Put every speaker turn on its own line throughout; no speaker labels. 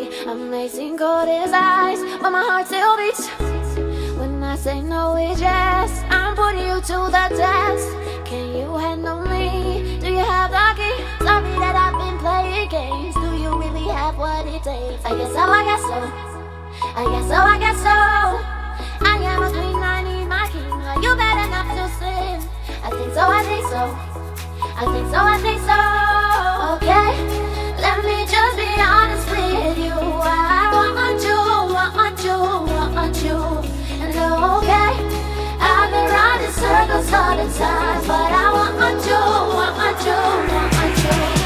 stay. Amazing gold is eyes, but my heart still beats. When I say no, it's yes. I'm putting you to the test. Can you handle me? Do you have the key? Sorry that I've been playing games. Do you really have what it takes? I guess so, I guess so. I guess so, I guess so. I am a queen, I need my king. Are you bad enough to sin? I think so, I think so. I think so, I think so. Okay, let me just be honest with you. I want you, want you, want you. And okay, I've been running circles all the time, but I want you, want you, want you.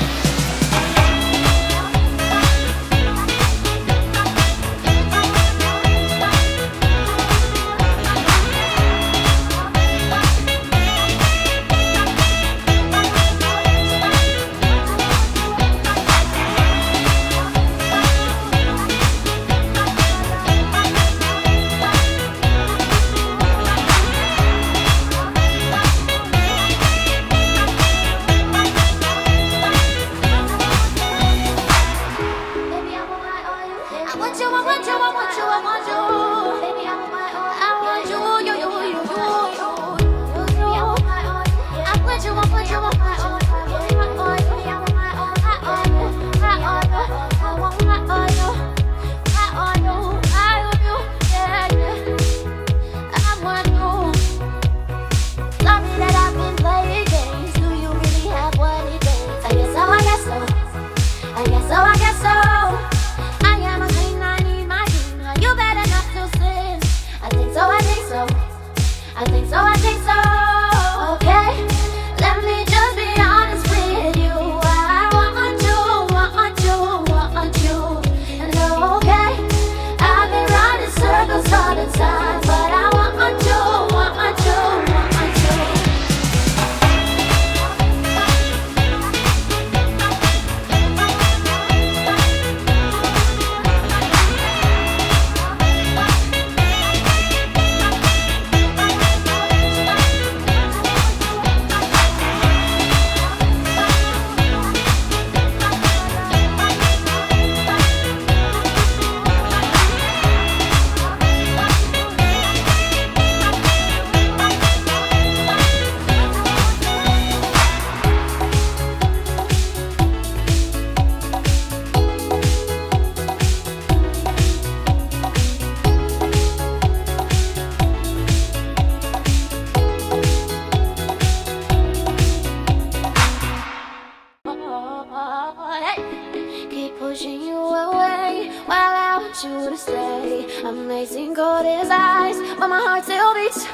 Amazing gold is eyes, but my heart still beats.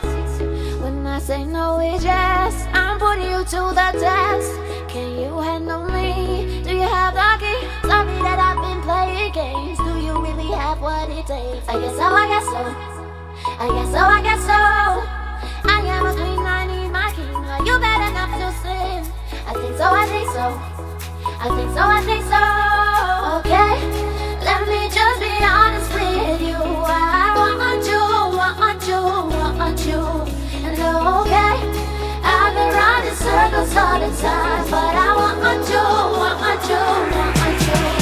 When I say no, it's yes. I'm putting you to the test. Can you handle me? Do you have the key? Sorry that I've been playing games. Do you really have what it takes? I guess so, I guess so. I guess so, I guess so. I am a queen, I need my king. Are you bad enough to sin? I think so, I think so. I think so, I think so. Okay, let me just be honest with you. I want you, want you, want you. And okay, I've been running circles all the time, but I want you, want you, want you.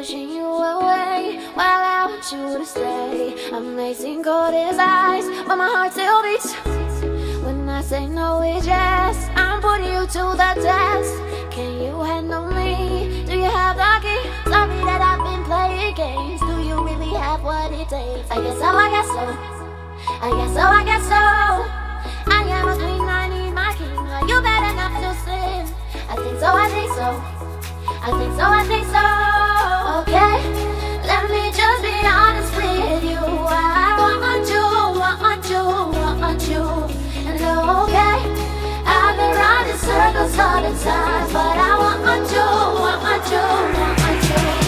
pushing you away while I want you to stay. Amazing cold as ice, but my heart still beats. When I say no, it's yes. I'm putting you to the test. Can you handle me? Do you have the key? Sorry that I've been playing games. Do you really have what it takes? I guess so, I guess so. I guess so, I guess so. I am a queen, I need my king. Are you better not to sin? I think so, I think so. I think so, I think so. Okay, let me just be honest with you. I want you, want you, want you. And okay, I've been running circles all the time, but I want you, want you, want you.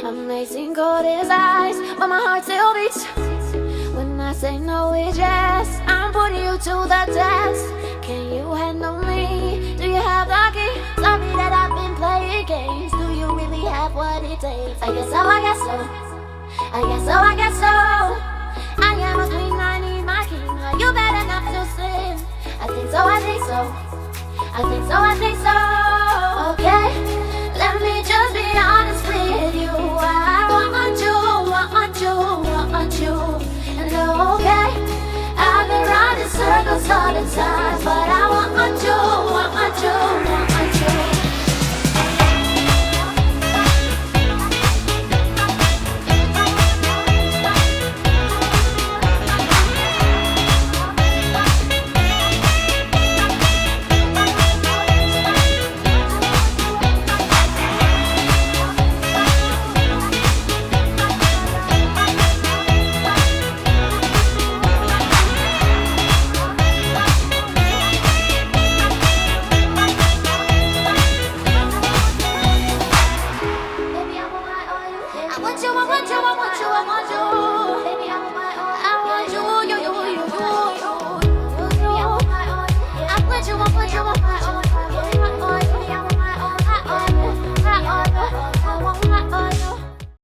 Amazing cold as ice, but my heart still beats. When I say no, it's yes. I'm putting you to the test. Can you handle me? Do you have the key? Sorry that I've been playing games. Do you really have what it takes? I guess so, I guess so. I guess so, I guess so. I am a queen, I need my king. Are you better not to sin? I think so, I think so.